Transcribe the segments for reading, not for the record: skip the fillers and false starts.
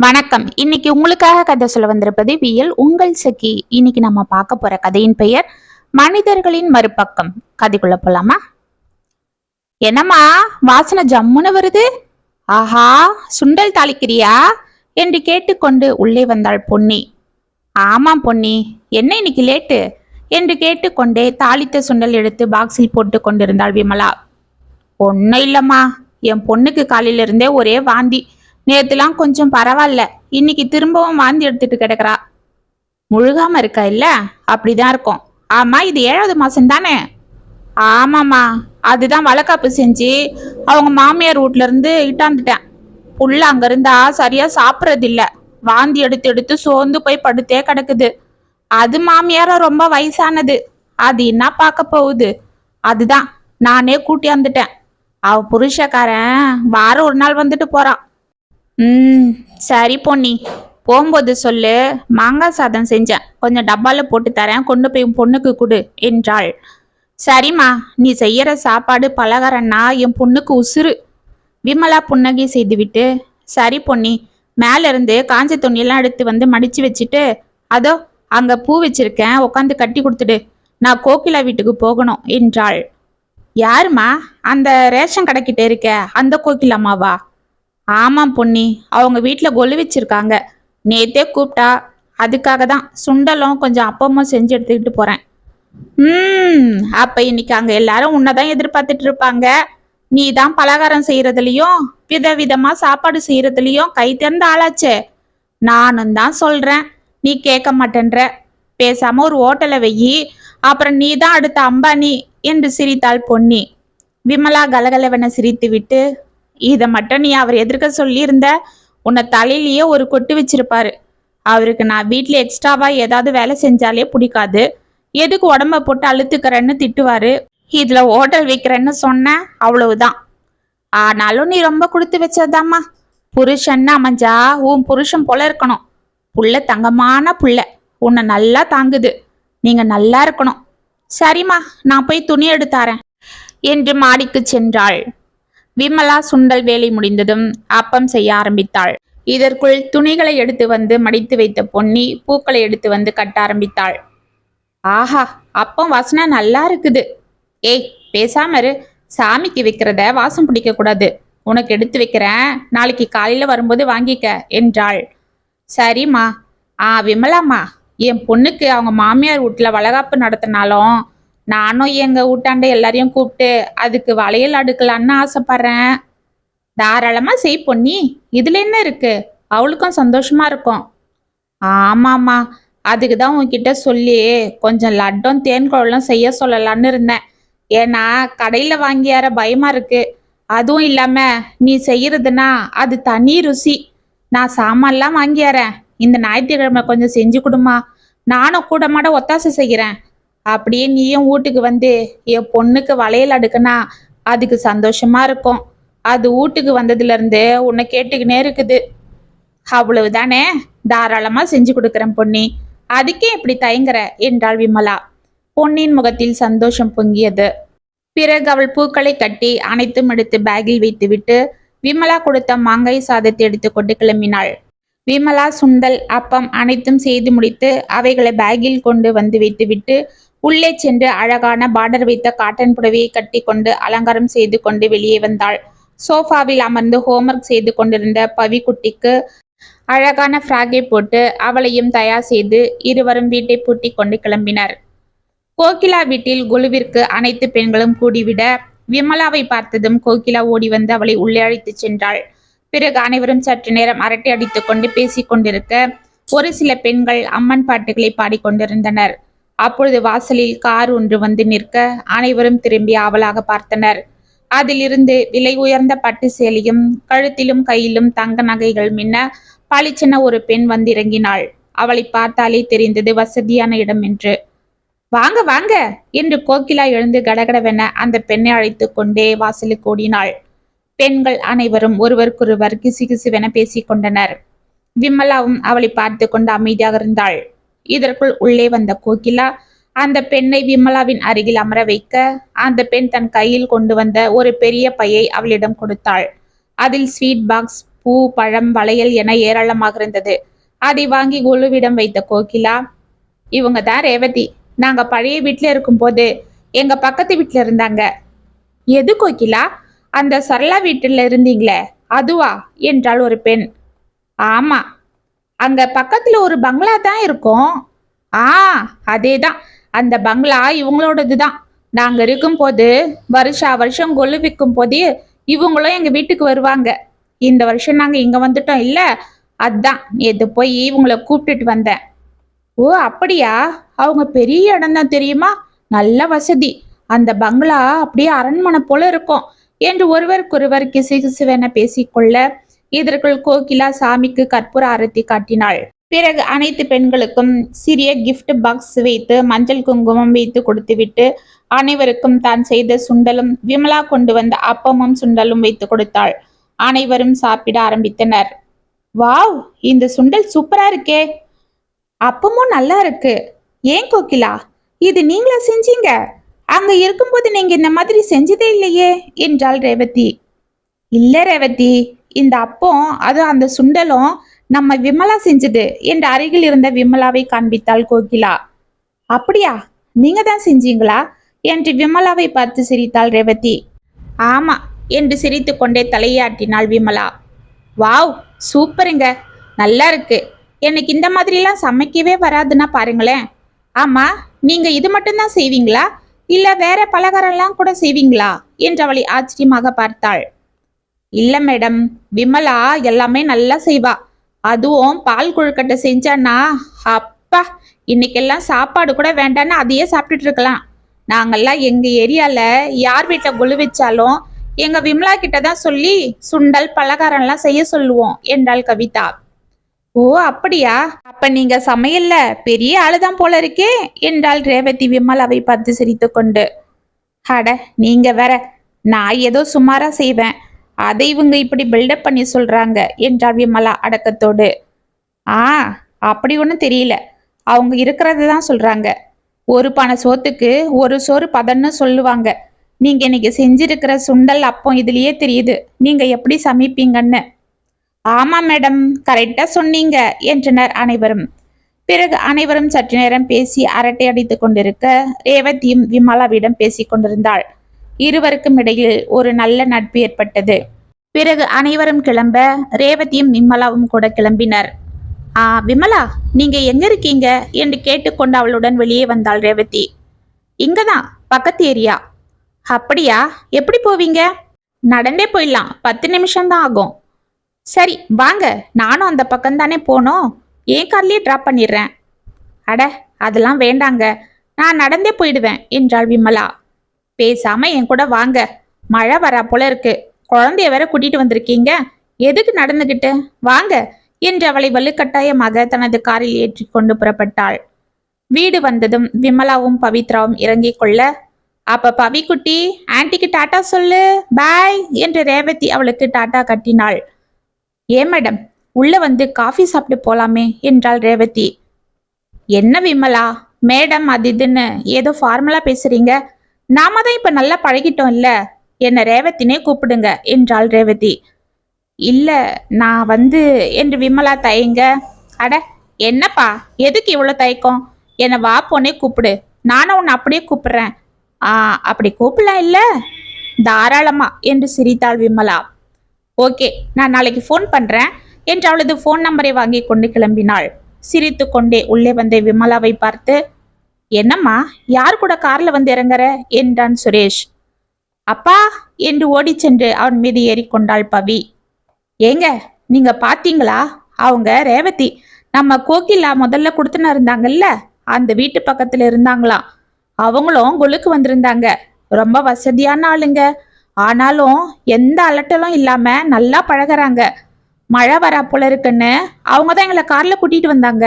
வணக்கம். இன்னைக்கு உங்களுக்காக கதை சொல்ல வந்திருப்பது வியல் உங்கள் சகி. இன்னைக்கு நம்ம பார்க்க போற கதையின் பெயர் மனிதர்களின் மறுபக்கம். கதைக்குள்ள போலாமா? என்னம்மா வாசனை ஜம்முன்னு வருது? ஆஹா, சுண்டல் தாளிக்கிறியா என்று கேட்டுக்கொண்டு உள்ளே வந்தாள் பொன்னி. ஆமாம் பொன்னி, என்ன இன்னைக்கு லேட்டு என்று கேட்டுக்கொண்டே தாளித்த சுண்டல் எடுத்து பாக்ஸில் போட்டு கொண்டிருந்தாள் விமலா. ஒன்னும் இல்லம்மா, என் பொண்ணுக்கு காலையில இருந்தே ஒரே வாந்தி. நேத்துலாம் கொஞ்சம் பரவாயில்ல, இன்னைக்கு திரும்பவும் வாந்தி எடுத்துட்டு கிடக்குறா. முழுகாம இருக்கா இல்ல? அப்படிதான் இருக்கும். ஆமா, இது 7வது மாசம் தானே? ஆமாம்மா, அதுதான் வளக்காப்பு செஞ்சு அவங்க மாமியார் வீட்ல இருந்து இட்டாந்துட்டேன். புள்ள அங்க இருந்தா சரியா சாப்பிட்றது இல்ல. வாந்தி எடுத்து எடுத்து சோர்ந்து போய் படுத்தே கிடக்குது. அது மாமியார ரொம்ப வயசானது, அது என்ன பார்க்க போகுது. அதுதான் நானே கூட்டியாந்துட்டேன். அவ புருஷக்காரன் வாரம் ஒரு நாள் வந்துட்டு போறான். சரி பொன்னி, போகும்போது சொல்லு, மாங்காய் சாதம் செஞ்சேன், கொஞ்சம் டப்பால போட்டு தரேன், கொண்டு போய் பொண்ணுக்கு கொடு என்றாள். சரிம்மா, நீ செய்யற சாப்பாடு பலகாரம்னா என் பொண்ணுக்கு உசுறு. விமலா புன்னகை செய்துவிட்டு, சரி பொன்னி, மேல இருந்து காஞ்ச துணியெல்லாம் எடுத்து வந்து மடிச்சு வச்சுட்டு, அதோ அங்க பூ வச்சிருக்கேன், உட்காந்து கட்டி கொடுத்துடு, நான் கோகிலா வீட்டுக்கு போகணும் என்றாள். யாருமா? அந்த ரேஷன் கடைக்கிட்ட இருக்க அந்த கோகிலாமாவா? ஆமாம் பொன்னி, அவங்க வீட்டில் கொலு வச்சிருக்காங்க. நேத்தே கூப்பிட்டா, அதுக்காக தான் சுண்டலும் கொஞ்சம் அப்பமும் செஞ்சு எடுத்துக்கிட்டு போறேன். அப்ப இன்னைக்கு அங்க எல்லாரும் உன்னதான் எதிர்பார்த்துட்டு இருப்பாங்க. நீ தான் பலகாரம் செய்யறதுலயும் விதவிதமா சாப்பாடு செய்யறதுலயும் கை தேர்ந்த ஆளாச்சே. நானும் தான் சொல்றேன், நீ கேட்க மாட்டேன்ற. பேசாம ஒரு ஓட்டலை வெயி, அப்புறம் நீ தான் அடுத்த அம்பானி என்று சிரித்தாள் பொன்னி. விமலா கலகலவென சிரித்து விட்டு, இதை மட்டும் நீ அவர் எதிர்க்க சொல்லியிருந்த, உன்னை தலையிலேயே ஒரு கொட்டு வச்சிருப்பாரு. அவருக்கு நான் வீட்டுல எக்ஸ்ட்ராவா ஏதாவது வேலை செஞ்சாலே பிடிக்காது. எதுக்கு உடம்ப போட்டு அழுத்துக்கிறேன்னு திட்டுவாரு. இதுல ஹோட்டல் வைக்கிறேன்னு சொன்ன, அவ்வளவுதான். ஆனாலும் நீ ரொம்ப கொடுத்து வச்சதாம்மா. புருஷன்னு அமைஞ்சா உன் புருஷன் போல இருக்கணும். புள்ள தங்கமான புள்ள, உன்னை நல்லா தாங்குது. நீங்க நல்லா இருக்கணும். சரிம்மா, நான் போய் துணி எடுத்தாரேன் என்று மாடிக்கு சென்றாள். விமலா சுண்டல் வேலை முடிந்ததும் அப்பம் செய்ய ஆரம்பித்தாள். இதற்குள் துணிகளை எடுத்து வந்து மடித்து வைத்த பொன்னி பூக்களை எடுத்து வந்து கட்ட ஆரம்பித்தாள். ஆஹா, அப்பம் வாசனை நல்லா இருக்குது. ஏய், பேசாம இரு, சாமிக்கு வைக்கிறத வாசம் பிடிக்க கூடாது. உனக்கு எடுத்து வைக்கிறேன், நாளைக்கு காலையில வரும்போது வாங்கிக்க என்றாள். சரிம்மா. விமலாம்மா, என் பொண்ணுக்கு அவங்க மாமியார் வீட்டுல வளகாப்பு நடத்தினாலும் நானும் எங்க வீட்டாண்ட எல்லாரையும் கூப்பிட்டு அதுக்கு வளையல் அடுக்கலான்னு ஆசைப்படுறேன். தாராளமா செய் பொன்னி, இதுல என்ன இருக்கு, அவளுக்கும் சந்தோஷமா இருக்கும். ஆமாம்மா, அதுக்கு தான் உன்கிட்ட சொல்லி கொஞ்சம் லட்டும் தேன் குழலும் செய்ய சொல்லலான்னு இருந்தேன். ஏன்னா கடையில வாங்கியார பயமா இருக்கு. அதுவும் இல்லாம நீ செய்யறதுன்னா அது தனி ருசி. நான் சாமான்லாம் வாங்கியாரேன், இந்த ஞாயிற்றுக்கிழமை கொஞ்சம் செஞ்சு கொடுமா, நானும் கூட மாட ஒத்தாசை செய்கிறேன். அப்படியே நீயும் வீட்டுக்கு வந்து என் பொண்ணுக்கு வளையல் அடுக்குனா அதுக்கு சந்தோஷமா இருக்கும். அது வீட்டுக்கு வந்ததுல இருந்து உன்னை கேட்டுக்கினே இருக்குது. அவ்வளவுதானே, தாராளமா செஞ்சு கொடுக்குறேன் பொன்னி, அதுக்கே இப்படி தயங்குற என்றாள் விமலா. பொன்னின் முகத்தில் சந்தோஷம் பொங்கியது. பிறகு அவள் பூக்களை கட்டி அனைத்தும் எடுத்து பேக்கில் வைத்துவிட்டு விமலா கொடுத்த மாங்காய் சாதத்தை எடுத்துக்கொண்டு கிளம்பினாள். விமலா சுண்டல் அப்பம் அனைத்தும் செய்து முடித்து அவைகளை பேக்கில் கொண்டு வந்து வைத்துவிட்டு உள்ளே சென்று அழகான பார்டர் வைத்த காட்டன் புடவையை கட்டி கொண்டு அலங்காரம் செய்து கொண்டு வெளியே வந்தாள். சோஃபாவில் அமர்ந்து ஹோம்ஒர்க் செய்து கொண்டிருந்த பவிக்குட்டிக்கு அழகான ஃப்ராகை போட்டு அவளையும் தயார் செய்து இருவரும் வீட்டை பூட்டி கொண்டு கிளம்பினர். கோகிலா வீட்டில் குழுவிற்கு அனைத்து பெண்களும் கூடிவிட விமலாவை பார்த்ததும் கோகிலா ஓடி வந்து அவளை உள்ளே அழைத்து சென்றாள். பிறகு அனைவரும் சற்று நேரம் அரட்டை அடித்துக் கொண்டு பேசிக் கொண்டிருக்க ஒரு சில பெண்கள் அம்மன் பாட்டுகளை பாடிக்கொண்டிருந்தனர். அப்பொழுது வாசலில் கார் ஒன்று வந்து நிற்க அனைவரும் திரும்பி ஆவலாக பார்த்தனர். அதிலிருந்து விலை உயர்ந்த பட்டு சேலையும் கழுத்திலும் கையிலும் தங்க நகைகள் மின்ன பளிச்சென ஒரு பெண் வந்திறங்கினாள். அவளை பார்த்தாலே தெரிந்தது வசதியான இடம் என்று. வாங்க வாங்க என்று கோகிலா எழுந்து கடகடவென அந்த பெண்ணை அழைத்து கொண்டே வாசலுக்கு ஓடினாள். பெண்கள் அனைவரும் ஒருவருக்கொருவர் கிசுகிசுவென பேசிக் கொண்டனர். விமலாவும் அவளை பார்த்து கொண்டு அமைதியாக இருந்தாள். இதற்குள் உள்ளே வந்த கோகிலா அந்த பெண்ணை விமலாவின் அருகில் அமர வைக்க அந்த பெண் தன் கையில் கொண்டு வந்த ஒரு பெரிய பையை அவளிடம் கொடுத்தாள். அதில் ஸ்வீட் பாக்ஸ், பூ, பழம், வளையல் என ஏராளமாக இருந்தது. அதை வாங்கி குழுவிடம் வைத்த கோகிலா, இவங்க தான் ரேவதி. நாங்க பழைய வீட்டுல இருக்கும்போது எங்க பக்கத்து வீட்டுல இருந்தாங்க. எது கோகிலா? அந்த சரளா வீட்டுல இருந்தீங்களே அதுவா என்றாள் ஒரு பெண். ஆமா, அங்க பக்கத்துல ஒரு பங்களா தான் இருக்கும். ஆ, அதேதான். அந்த பங்களா இவங்களோடதுதான். நாங்க இருக்கும்போது வருஷா வருஷம் கொலு விற்கும் போது இவங்களும் எங்க வீட்டுக்கு வருவாங்க. இந்த வருஷம் நாங்க இங்க வந்துட்டோம் இல்ல, அதான் நேத்து போய் இவங்கள கூப்பிட்டுட்டு வந்தேன். ஓ அப்படியா? அவங்க பெரிய இடம் தான் தெரியுமா? நல்ல வசதி. அந்த பங்களா அப்படியே அரண்மனை போல இருக்கும் என்று ஒருவருக்கொருவர் கிசுகிசுவென பேசிக்கொள்ள இதற்குள் கோகிலா சாமிக்கு கற்பூர ஆரத்தி காட்டினாள். பிறகு அனைத்து பெண்களுக்கும் சிறிய கிஃப்ட் பாக்ஸ் வைத்து மஞ்சள் குங்குமம் வைத்து கொடுத்துவிட்டு அனைவருக்கும் தான் செய்த சுண்டலும் விமலா கொண்டு வந்த அப்பமும் சுண்டலும் வைத்து கொடுத்தாள். அனைவரும் சாப்பிட ஆரம்பித்தனர். வாவ், இந்த சுண்டல் சூப்பரா இருக்கே, அப்பமும் நல்லா இருக்கு. ஏன் கோகிலா, இது நீங்களா செஞ்சீங்க? அங்க இருக்கும்போது நீங்க இந்த மாதிரி செஞ்சதே இல்லையே என்றாள் ரேவதி. இல்ல ரேவதி, இந்த அப்பம் அது அந்த சுண்டலும் நம்ம விமலா செஞ்சது என்று அருகில் இருந்த விமலாவை காண்பித்தாள் கோகிலா. அப்படியா, நீங்க தான் செஞ்சீங்களா என்று விமலாவை பார்த்து சிரித்தாள் ரேவதி. ஆமா என்று சிரித்து கொண்டே தலையாட்டினாள் விமலா. வாவ், சூப்பருங்க, நல்லா இருக்கு. எனக்கு இந்த மாதிரிலாம் சமைக்கவே வராதுன்னா பாருங்களேன். ஆமா, நீங்க இது மட்டும்தான் செய்வீங்களா இல்ல வேற பலகாரம்லாம் கூட செய்வீங்களா என்று அவளை ஆச்சரியமாக பார்த்தாள். இல்ல மேடம், விமலா எல்லாமே நல்லா செய்வா. அதுவும் பால் கொழுக்கட்டை செஞ்சான்னா அப்பா, இன்னைக்கெல்லாம் சாப்பாடு கூட வேண்டான்னு அதையே சாப்பிட்டுட்டு இருக்கலாம். நாங்கெல்லாம் எங்க ஏரியால யார் வீட்டுல கொலு வச்சாலும் எங்க விமலா கிட்ட தான் சொல்லி சுண்டல் பலகாரம்லாம் செய்ய சொல்லுவோம் என்றாள் கவிதா. ஓ அப்படியா? அப்ப நீங்க சமையல்ல பெரிய ஆளுதான் போல இருக்கே என்றாள் ரேவதி விமலாவை பார்த்து சிரித்து கொண்டு. அட நீங்க வேற, நான் ஏதோ சுமாரா செய்வேன், அதை இவங்க இப்படி பில்டப் பண்ணி சொல்றாங்க என்றாள் விமலா அடக்கத்தோடு. ஆ, அப்படி ஒன்றும் தெரியல, அவங்க இருக்கிறத தான் சொல்றாங்க. ஒரு பானை சோத்துக்கு ஒரு சோறு பதன்னு சொல்லுவாங்க. நீங்க இன்னைக்கு செஞ்சிருக்கிற சுண்டல் அப்பம் இதுலயே தெரியுது நீங்க எப்படி சமைப்பீங்கன்னு. ஆமா மேடம், கரெக்டா சொன்னீங்க என்றனர் அனைவரும். பிறகு அனைவரும் சற்று நேரம் பேசி அரட்டை அடித்துக் கொண்டிருக்க ரேவதியும் விமலாவிடம் பேசிக் கொண்டிருந்தாள். இருவருக்கும் இடையில் ஒரு நல்ல நட்பு ஏற்பட்டது. பிறகு அனைவரும் கிளம்ப ரேவதியும் விமலாவும் கூட கிளம்பினர். விமலா, நீங்க எங்க இருக்கீங்க என்று கேட்டுக்கொண்டு அவளுடன் வெளியே வந்தாள் ரேவதி. இங்கதான், பக்கத்து ஏரியா. அப்படியா? எப்படி போவீங்க? நடந்தே போயிடலாம், 10 நிமிஷம்தான் ஆகும். சரி வாங்க, நானும் அந்த பக்கம் தானே போனோம், ஏன் கார்லயே டிராப் பண்ணிடுறேன். அட அதெல்லாம் வேண்டாங்க, நான் நடந்தே போயிடுவேன் என்றாள் விமலா. பேசாம என் கூட வாங்க, மழை வரா போல இருக்கு, குழந்தைய வேற கூட்டிட்டு வந்திருக்கீங்க, எதுக்கு நடந்துகிட்டு, வாங்க என்று அவளை வலுக்கட்டாயமாக தனது காரில் ஏற்றி கொண்டு புறப்பட்டாள். வீடு வந்ததும் விமலாவும் பவித்ராவும் இறங்கிக் கொள்ள, அப்ப பவிக்குட்டி ஆன்டிக்கு டாட்டா சொல்லு, பாய் என்று ரேவதி அவளுக்கு டாட்டா கட்டினாள். ஏன் மேடம், உள்ள வந்து காஃபி சாப்பிட்டு போலாமே என்றாள் ரேவதி. என்ன விமலா, மேடம் அது இதுன்னு ஏதோ ஃபார்மலா பேசுறீங்க, நாம தான் இப்ப நல்லா பழகிட்டோம் இல்ல, என்ன ரேவதினே கூப்பிடுங்க என்றாள் ரேவதி. இல்ல, நான் வந்து என்று விமலா தயங்க. அட என்னப்பா, எதுக்கு இவ்வளவு தயக்கம், என்னை வா போனே கூப்பிடு, நானும் உன்னை அப்படியே கூப்பிடுறேன். அப்படி கூப்பிடலாம் இல்ல, தாராளமா என்று சிரித்தாள் விமலா. ஓகே, நான் நாளைக்கு ஃபோன் பண்றேன் என்று அவளது ஃபோன் நம்பரை வாங்கி கொண்டு கிளம்பினாள். சிரித்து கொண்டே உள்ளே வந்த விமலாவை பார்த்து, என்னம்மா யார் கூட கார்ல வந்து இறங்குற என்றான் சுரேஷ். அப்பா என்று ஓடி சென்று அவன் மீது ஏறிக்கொண்டாள் பவி. ஏங்க, நீங்க பாத்தீங்களா, அவங்க ரேவதி நம்ம கோகிலா முதல்ல கொடுத்துன்னு இருந்தாங்கல்ல, அந்த வீட்டு பக்கத்துல இருந்தாங்களாம். அவங்களும் கொலுக்கு வந்திருந்தாங்க. ரொம்ப வசதியான ஆளுங்க, ஆனாலும் எந்த அலட்டலும் இல்லாம நல்லா பழகுறாங்க. மழை வரா போல இருக்குன்னு அவங்க தான் எங்களை கார்ல கூட்டிட்டு வந்தாங்க.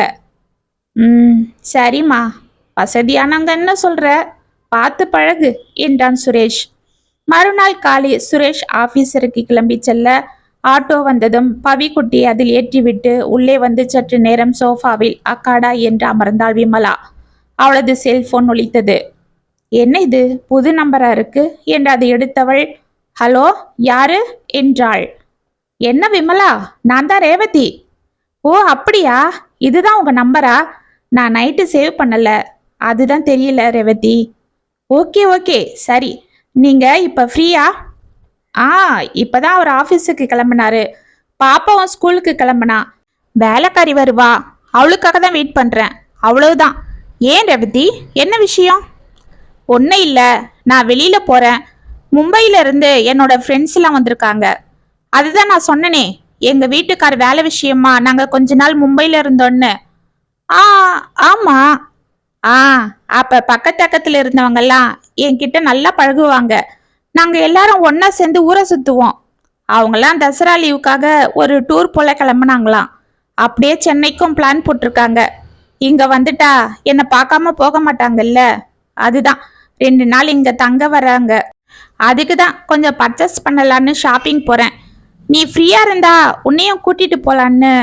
சரிம்மா, வசதியானவங்கன்னு சொல்ற, பார்த்து பழகு என்றான் சுரேஷ். மறுநாள் காலை சுரேஷ் ஆபீஸருக்கு கிளம்பி செல்ல ஆட்டோ வந்ததும் பவிக்குட்டி அதில் ஏற்றிவிட்டு உள்ளே வந்து சற்று நேரம் சோஃபாவில் அக்காடா என்று அமர்ந்தாள் விமலா. அவளது செல்போன் ஒலித்தது. என்ன இது, புது நம்பரா இருக்கு என்று அதை எடுத்தவள், ஹலோ யாரு என்றாள். என்ன விமலா, நான் தான் ரேவதி. ஓ அப்படியா? இதுதான் உங்க நம்பரா? நான் நைட்டு சேவ் பண்ணல, அதுதான் தெரியல ரேவதி. ஓகே ஓகே சரி. நீங்க இப்ப ஃப்ரீயா? ஆ, இப்பதான் அவர் ஆபீஸுக்கு கிளம்பினாரு. பாப்பாவும் ஸ்கூலுக்கு கிளம்புனா. வேலைக்காரி வருவா, அவளுக்காக தான் வெயிட் பண்றேன். அவ்வளவுதான். ஏன் ரேவதி, என்ன விஷயம்? ஒன்றும் இல்லை, நான் வெளியில போறேன். மும்பையில இருந்து என்னோட ஃப்ரெண்ட்ஸ் எல்லாம் வந்திருக்காங்க. அதுதான் நான் சொன்னனே, எங்க வீட்டுக்கார் வேலை விஷயமா நாங்க கொஞ்ச நாள் மும்பையில இருந்தோன்னு. ஆ, ஆமா. ஆ, அப்ப பக்கத்துல இருந்தவங்க எல்லாம் என்கிட்ட நல்லா பழகுவாங்க. நாங்க எல்லாரும் ஒண்ணா சேர்ந்து ஊரை சுத்துவோம். அவங்கெல்லாம் தசரா லீவுக்காக ஒரு டூர் போல கிளம்புனாங்களாம். அப்படியே சென்னைக்கும் பிளான் போட்டிருக்காங்க. இங்க வந்துட்டா என்னை பார்க்காம போக மாட்டாங்கல்ல, அதுதான் 2 நாள் இங்க தங்க வராங்க. அதுக்கு தான் கொஞ்சம் பர்ச்சேஸ் பண்ணலான்னு ஷாப்பிங் போறேன். நீ ஃப்ரீயா இருந்தா உன்னையும் கூட்டிட்டு போலான்னு.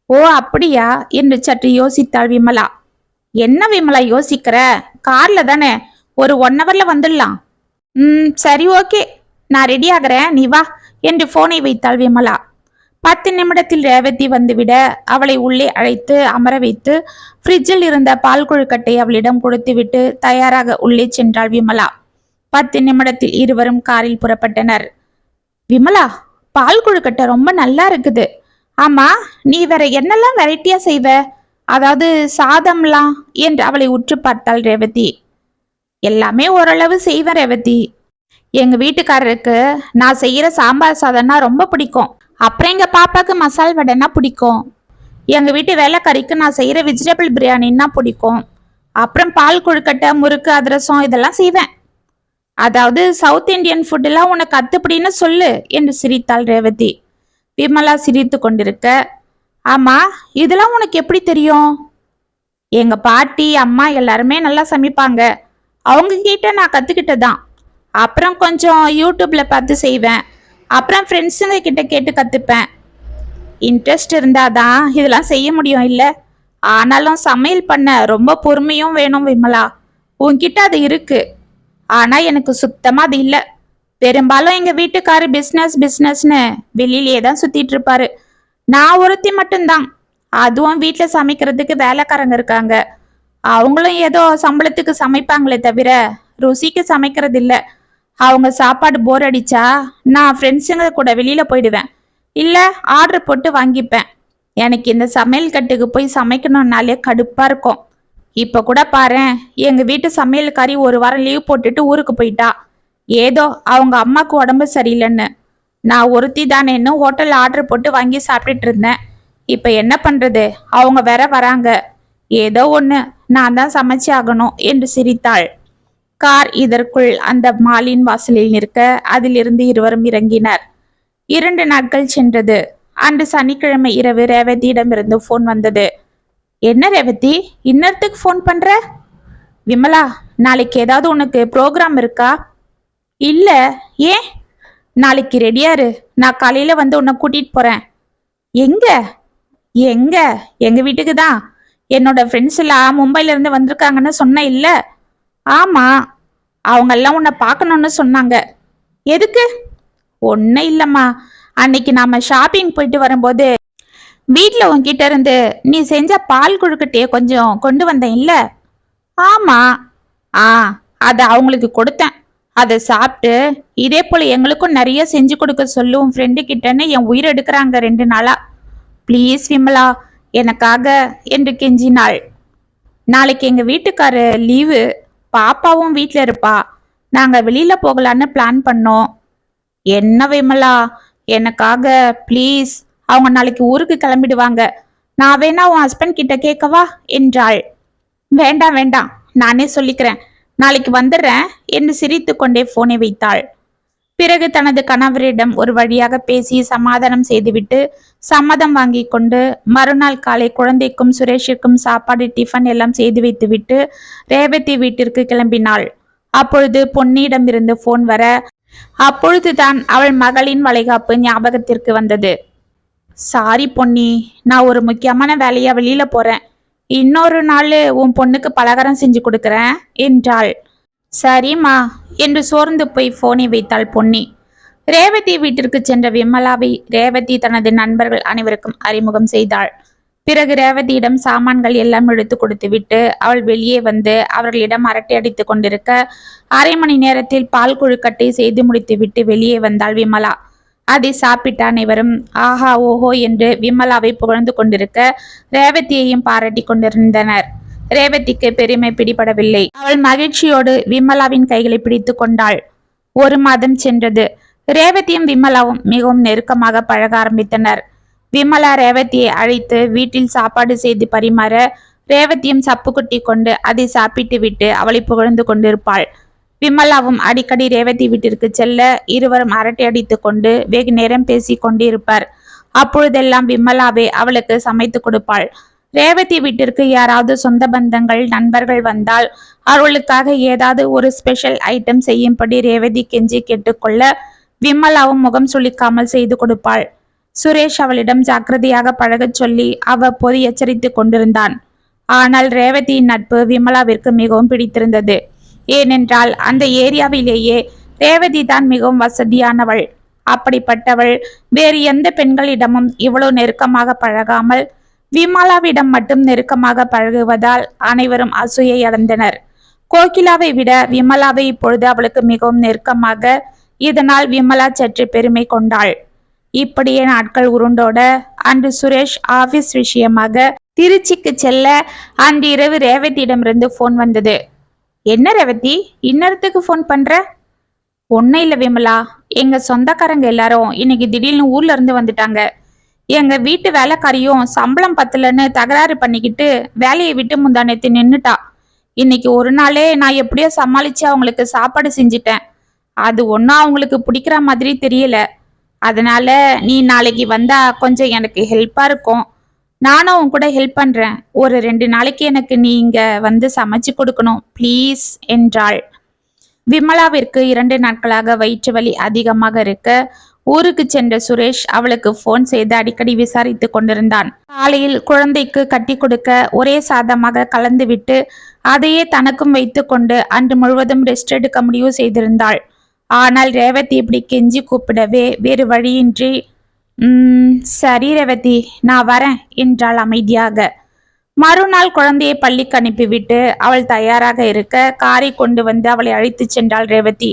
ஓ அப்படியா என்று சற்று யோசித்தாள் விமலா. என்ன விமலா யோசிக்கிற? கார்ல தானே, ஒரு 1 ஹவர்ல வந்துடலாம். சரி ஓகே, நான் ரெடி ஆகிறேன், நீ வா என்று போனை வைத்தாள் விமலா. 10 நிமிடத்தில் ரேவதி வந்துவிட அவளை உள்ளே அழைத்து அமர வைத்து ஃப்ரிட்ஜில் இருந்த பால் கொழுக்கட்டை அவளிடம் கொடுத்துவிட்டு தயாராக உள்ளே சென்றாள் விமலா. 10 நிமிடத்தில் இருவரும் காரில் புறப்பட்டனர். விமலா, பால் கொழுக்கட்டை ரொம்ப நல்லா இருக்குது. ஆமா, நீ வேற என்னெல்லாம் வெரைட்டியா செய்வ? அதாவது சாதம்லாம் என்று அவளை உற்று பார்த்தாள் ரேவதி. எல்லாமே ஓரளவு செய்வேன் ரேவதி. எங்க வீட்டுக்காரருக்கு நான் செய்யற சாம்பார் சாதம்னா ரொம்ப பிடிக்கும். அப்புறம் எங்க பாப்பாக்கு மசால் வடைனா பிடிக்கும். எங்க வீட்டு வேலைக்காரிக்கு நான் செய்யற வெஜிடபிள் பிரியாணின்னா பிடிக்கும். அப்புறம் பால் கொழுக்கட்டை, முறுக்கு, அதிரசம் இதெல்லாம் செய்வேன். அதாவது சவுத் இந்தியன் ஃபுட் எல்லாம் உனக்கு அத்துப்படின்னு சொல்லு என்று சிரித்தாள் ரேவதி. விமலா சிரித்து கொண்டிருக்க, ஆமா, இதெல்லாம் உனக்கு எப்படி தெரியும்? எங்க பாட்டி அம்மா எல்லாருமே நல்லா சமைப்பாங்க, அவங்க கிட்ட நான் கத்துக்கிட்டதான். அப்புறம் கொஞ்சம் யூடியூப்ல பார்த்து செய்வேன். அப்புறம் ஃப்ரெண்ட்ஸுங்க கிட்ட கேட்டு கத்துப்பேன். இன்ட்ரெஸ்ட் இருந்தாதான் இதெல்லாம் செய்ய முடியும் இல்ல? ஆனாலும் சமையல் பண்ண ரொம்ப பொறுமையும் வேணும் விமலா. உன்கிட்ட அது இருக்கு, ஆனா எனக்கு சுத்தமா அது இல்ல. பெரும்பாலும் எங்க வீட்டுக்காரு பிசினஸ் பிசினஸ்னு வெளியிலேயே தான் சுத்திட்டு இருப்பாரு. நான் ஒருத்தி மட்டும்தான். அதுவும் வீட்டுல சமைக்கிறதுக்கு வேலைக்காரங்க இருக்காங்க. அவங்களும் ஏதோ சம்பளத்துக்கு சமைப்பாங்களே தவிர ருசிக்கு சமைக்கிறது இல்ல. அவங்க சாப்பாடு போர் அடிச்சா நான் ஃப்ரெண்ட்ஸுங்க கூட வெளியில போயிடுவேன், இல்ல ஆர்டர் போட்டு வாங்கிப்பேன். எனக்கு இந்த சமையல் கட்டுக்கு போய் சமைக்கணும்னாலே கடுப்பா இருக்கும். இப்ப கூட பாரேன், எங்க வீட்டு சமையல்காரி 1 வாரம் லீவ் போட்டுட்டு ஊருக்கு போயிட்டா. ஏதோ அவங்க அம்மாக்கு உடம்பு சரியில்லைன்னு. நான் ஒருத்தி தானேன்னு ஹோட்டல்ல ஆர்டர் போட்டு வாங்கி சாப்பிட்டுட்டு இருந்தேன். இப்ப என்ன பண்றது, அவங்க வேற வராங்க. ஏதோ ஒண்ணு, நான் தான் சமைச்சு ஆகணும் என்று சிரித்தாள். கார் இதற்குள் அந்த மாலின் வாசலில் நிற்க அதிலிருந்து இருவரும் இறங்கினர். 2 நாட்கள் சென்றது. அன்று சனிக்கிழமை இரவு ரேவதியிடமிருந்து போன் வந்தது. என்ன ரேவதி, இன்னத்துக்கு போன் பண்ற? விமலா, நாளைக்கு ஏதாவது உனக்கு ப்ரோக்ராம் இருக்கா? இல்ல, ஏன்? நாளைக்கு ரெடியாரு, நான் காலையில வந்து உன்னை கூட்டிட்டு போறேன். எங்க? எங்க? எங்க வீட்டுக்கு தான். என்னோட ஃப்ரெண்ட்ஸ் எல்லாம் மும்பைல இருந்து வந்திருக்காங்கன்னு சொன்ன இல்ல? ஆமா, அவங்க எல்லாம் உன்னை பார்க்கணும்னு சொன்னாங்க. எதுக்கு? ஒன்னும் இல்லம்மா, அன்னைக்கு நாம ஷாப்பிங் போயிட்டு வரும்போது வீட்டுல உன்கிட்ட இருந்து நீ செஞ்ச பால் கொழுக்கட்டைய கொஞ்சம் கொண்டு வந்தேன் இல்ல? ஆமா. ஆ, அத அவங்களுக்கு கொடுத்தேன். அதை சாப்பிட்டு இதே போல எங்களுக்கும் நிறைய செஞ்சு கொடுக்க சொல்லும் ஃப்ரெண்டு கிட்டன்னு என் உயிர் எடுக்கிறாங்க 2 நாளா. ப்ளீஸ் விமலா, எனக்காக என்று கெஞ்சினாள். நாளைக்கு எங்க வீட்டுக்காரு லீவு, பாப்பாவும் வீட்ல இருப்பா. நாங்க வெளியில போகலான்னு பிளான் பண்ணோம். என்ன விமலா, எனக்காக ப்ளீஸ். அவங்க நாளைக்கு ஊருக்கு கிளம்பிடுவாங்க. நான் வேணா உன் ஹஸ்பண்ட் கிட்ட கேட்கவா என்றாள். வேண்டாம் வேண்டாம், நானே சொல்லிக்கிறேன், நாளைக்கு வந்துடுறேன் என்று சிரித்து கொண்டே போனை வைத்தாள். பிறகு தனது கணவரிடம் ஒரு வழியாக பேசி சமாதானம் செய்துவிட்டு சம்மதம் வாங்கி கொண்டு மறுநாள் காலை குழந்தைக்கும் சுரேஷுக்கும் சாப்பாடு டிஃபன் எல்லாம் செய்து வைத்துவிட்டு ரேவதி வீட்டிற்கு கிளம்பினாள். அப்பொழுது பொன்னியிடம் இருந்து போன் வர அப்பொழுதுதான் அவள் மகளின் வளைகாப்பு ஞாபகத்திற்கு வந்தது. சாரி பொன்னி, நான் ஒரு முக்கியமான வேலையா வெளியில போறேன். இன்னொரு நாள் உன் பொண்ணுக்கு பலகாரம் செஞ்சு கொடுக்கறேன் என்றாள். சரிம்மா என்று சோர்ந்து போய் போனை வைத்தாள் பொன்னி. ரேவதி வீட்டிற்கு சென்ற விமலாவை ரேவதி தனது நண்பர்கள் அனைவருக்கும் அறிமுகம் செய்தாள். பிறகு ரேவதியிடம் சாமான்கள் எல்லாம் எடுத்து கொடுத்து விட்டு அவள் வெளியே வந்து அவர்களிடம் அரட்டை அடித்துக் கொண்டிருக்க, அரை மணி நேரத்தில் பால் கொழுக்கட்டை செய்து முடித்து விட்டு வெளியே வந்தாள் விமலா. அதை சாப்பிட்ட அனைவரும் ஆஹா ஓஹோ என்று விமலாவை புகழ்ந்து கொண்டிருக்க, ரேவதியையும் பாராட்டி கொண்டிருந்தனர். ரேவதிக்கு பெருமை பிடிபடவில்லை. அவள் மகிழ்ச்சியோடு விமலாவின் கைகளை பிடித்து கொண்டாள். 1 மாதம் சென்றது. ரேவதியும் விமலாவும் மிகவும் நெருக்கமாக பழக ஆரம்பித்தனர். விமலா ரேவதியை அழைத்து வீட்டில் சாப்பாடு செய்து பரிமாற, ரேவதியும் சப்புக்குட்டி கொண்டு அதை சாப்பிட்டு விட்டு அவளை புகழ்ந்து கொண்டிருப்பாள். விமலாவும் அடிக்கடி ரேவதி வீட்டிற்கு செல்ல இருவரும் அரட்டை அடித்துக் கொண்டு வெகு நேரம் பேசி கொண்டிருப்பார். அப்பொழுதெல்லாம் விமலாவே அவளுக்கு சமைத்து கொடுப்பாள். ரேவதி வீட்டிற்கு யாராவது சொந்த பந்தங்கள் நண்பர்கள் வந்தால் அவர்களுக்காக ஏதாவது ஒரு ஸ்பெஷல் ஐட்டம் செய்யும்படி ரேவதி கெஞ்சி கேட்டுக்கொள்ள, விமலாவும் முகம் சுளிக்காமல் செய்து கொடுப்பாள். சுரேஷ் அவளிடம் ஜாக்கிரதையாக பழகச் சொல்லி அவ்வப்போது எச்சரித்து கொண்டிருந்தான். ஆனால் ரேவதியின் நட்பு விமலாவிற்கு மிகவும் பிடித்திருந்தது. ஏனென்றால் அந்த ஏரியாவிலேயே ரேவதி தான் மிகவும் வசதியானவள். அப்படிப்பட்டவள் வேறு எந்த பெண்களிடமும் இவ்வளவு நெருக்கமாக பழகாமல் விமலாவிடம் மட்டும் நெருக்கமாக பழகுவதால் அனைவரும் அசூயை அடைந்தனர். கோகிலாவை விட விமலாவை இப்பொழுது அவளுக்கு மிகவும் நெருக்கமாக, இதனால் விமலா சற்று பெருமை கொண்டாள். இப்படியே நாட்கள் உருண்டோட அன்று சுரேஷ் ஆபீஸ் விஷயமாக திருச்சிக்கு செல்ல அன்று இரவு ரேவதியிடமிருந்து போன் வந்தது. என்ன ரேவதி, இன்னத்துக்கு போன் பண்ற? ஒன்னும் இல்ல விமலா, எங்க சொந்தக்காரங்க எல்லாரும் இன்னைக்கு திடீர்னு ஊர்ல இருந்து வந்துட்டாங்க. எங்க வீட்டு வேலைக்காரியும் சம்பளம் பத்தலன்னு தகராறு பண்ணிக்கிட்டு வேலையை விட்டு முந்தானேத்து நின்னுட்டா. இன்னைக்கு ஒரு நாளே நான் எப்படியோ சமாளிச்சு அவங்களுக்கு சாப்பாடு செஞ்சிட்டேன். அது ஒன்னும் அவங்களுக்கு பிடிக்கிற மாதிரி தெரியல. அதனால நீ நாளைக்கு வந்தா கொஞ்சம் எனக்கு ஹெல்ப்பா இருக்கும். நானும் உன் கூட ஹெல்ப் பண்றேன். ஒரு 2 நாளைக்கு எனக்கு நீ இங்க வந்து சமைச்சு கொடுக்கணும் ப்ளீஸ் என்றாள். விமலாவிற்கு 2 நாட்களாக வயிற்று வலி அதிகமாக இருக்க ஊருக்கு சென்ற சுரேஷ் அவளுக்கு போன் செய்து அடிக்கடி விசாரித்து கொண்டிருந்தான். காலையில் குழந்தைக்கு கட்டி கொடுக்க ஒரே சாதமாக கலந்து விட்டு அதையே தனக்கும் வைத்து கொண்டு அன்று முழுவதும் ரெஸ்ட் எடுக்க முடிவு செய்திருந்தாள். ஆனால் ரேவதி இப்படி கெஞ்சி கூப்பிடவே வேறு வழியின்றி சரி ரேவதி, நான் வரேன் என்றாள் அமைதியாக. மறுநாள் குழந்தையை பள்ளிக்கு அனுப்பிவிட்டு அவள் தயாராக இருக்க காரை கொண்டு வந்து அவளை அழைத்து சென்றாள் ரேவதி.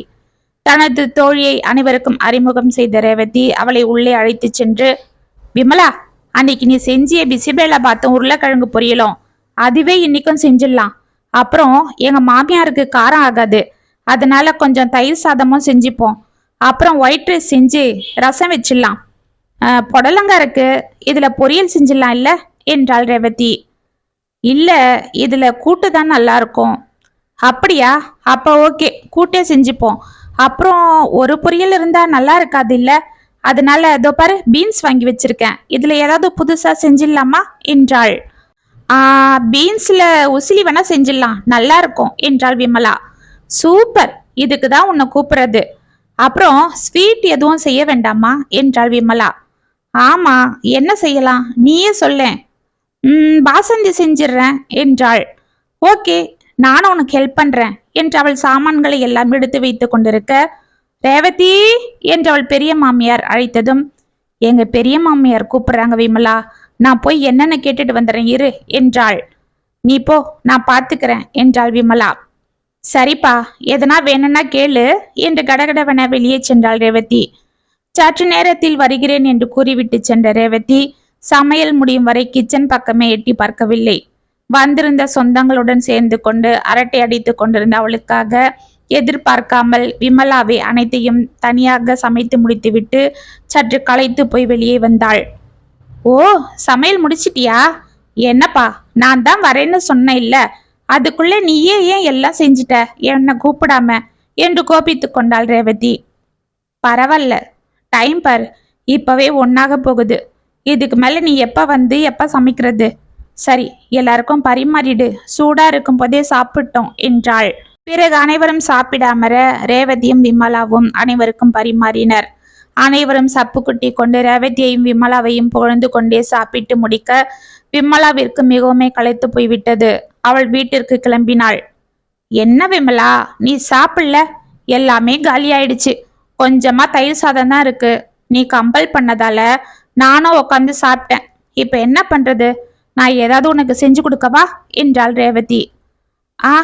தனது தோழியை அனைவருக்கும் அறிமுகம் செய்த ரேவதி அவளை உள்ளே அழைத்து சென்று, விமலா, அன்னைக்கு நீ செஞ்சிய பிசிபேலா பாத்தும் உருளைக்கிழங்கு பொரியலும் அதுவே இன்னைக்கும் செஞ்சிடலாம். அப்புறம் எங்க மாமியாருக்கு காரம் ஆகாது, அதனால கொஞ்சம் தயிர் சாதமும் செஞ்சுப்போம். அப்புறம் ஒயிட் ரைஸ் செஞ்சு ரசம் வச்சிடலாம். புடலங்கா இருக்கு, இதுல பொரியல் செஞ்சிடலாம் இல்ல என்றாள் ரேவதி. இல்ல, இதுல கூட்டு தான் நல்லா இருக்கும். அப்படியா? அப்ப ஓகே, கூட்டே செஞ்சுப்போம். அப்புறம் ஒரு பொரியல் இருந்தா நல்லா இருக்காது இல்ல, அதனால இதோ பாரு பீன்ஸ் வாங்கி வச்சிருக்கேன், இதுல ஏதாவது புதுசா செஞ்சிடலாமா என்றாள். பீன்ஸ்ல உசிலி வேணா செஞ்சிடலாம், நல்லா இருக்கும் என்றாள் விமலா. சூப்பர், இதுக்கு தான் உன்னை கூப்பிடுறது. அப்புறம் ஸ்வீட் எதுவும் செய்ய வேண்டாமா என்றாள் விமலா. ஆமா, என்ன செய்யலாம் நீயே சொல்லேன். பாசந்தி செஞ்சிடுறேன் என்றாள். ஓகே, நானும் உனக்கு ஹெல்ப் பண்றேன் என்று அவள் சாமான்களை எல்லாம் எடுத்து வைத்துக் கொண்டிருக்க, ரேவதி என்று அவள் பெரிய மாமியார் அழைத்ததும், எங்க பெரிய மாமியார் கூப்பிடுறாங்க விமலா, நான் போய் என்னென்ன கேட்டுட்டு வந்துடுறேன் இரு என்றாள். நீ போ, நான் பாத்துக்கிறேன் என்றாள் விமலா. சரிப்பா, எதனா வேணும்னா கேளு என்று கடகடவென வெளியே சென்றாள் ரேவதி. சற்று நேரத்தில் வருகிறேன் என்று கூறிவிட்டு சென்ற ரேவதி சமையல் முடியும் வரை கிச்சன் பக்கமே எட்டி பார்க்கவில்லை. வந்திருந்த சொந்தங்களுடன் சேர்ந்து கொண்டு அரட்டை அடித்துக் கொண்டிருந்த அவளுக்காக எதிர்பார்க்காமல் விமலாவை அனைத்தையும் தனியாக சமைத்து முடித்துவிட்டு சற்று களைத்து போய் வெளியே வந்தாள். ஓ, சமையல் முடிச்சிட்டியா? என்னப்பா, நான் தான் வரேன்னு சொன்னேன் இல்ல, அதுக்குள்ள நீயே ஏன் எல்லாம் செஞ்சிட்ட என்ன கூப்பிடாம என்று கோபித்து கொண்டாள் ரேவதி. பரவாயில்ல, டைம் பார், இப்பவே ஒன்னாக போகுது. இதுக்கு மேல நீ எப்ப வந்து எப்ப சமைக்கிறது? சரி, எல்லாருக்கும் பரிமாறிடு, சூடா இருக்கும் போதே சாப்பிட்டோம் என்றாள். பிறகு அனைவரும் சாப்பிடாமற ரேவதியும் விமலாவும் அனைவருக்கும் பரிமாறினர். அனைவரும் சப்புக்குட்டி கொண்டு ரேவதியையும் விமலாவையும் புகழ்ந்து கொண்டே சாப்பிட்டு முடிக்க விமலாவிற்கு மிகவும் களைத்து போய்விட்டது. அவள் வீட்டிற்கு கிளம்பினாள். என்ன விமலா, நீ சாப்பிடல? எல்லாமே காலியாயிடுச்சு. கொஞ்சமா தயிர் சாதம் தான் இருக்கு. நீ கம்பல் பண்ணதால நானும் உட்காந்து சாப்பிட்டேன். இப்ப என்ன பண்றது? நான் ஏதாவது உனக்கு செஞ்சு கொடுக்கவா என்றாள் ரேவதி. ஆ,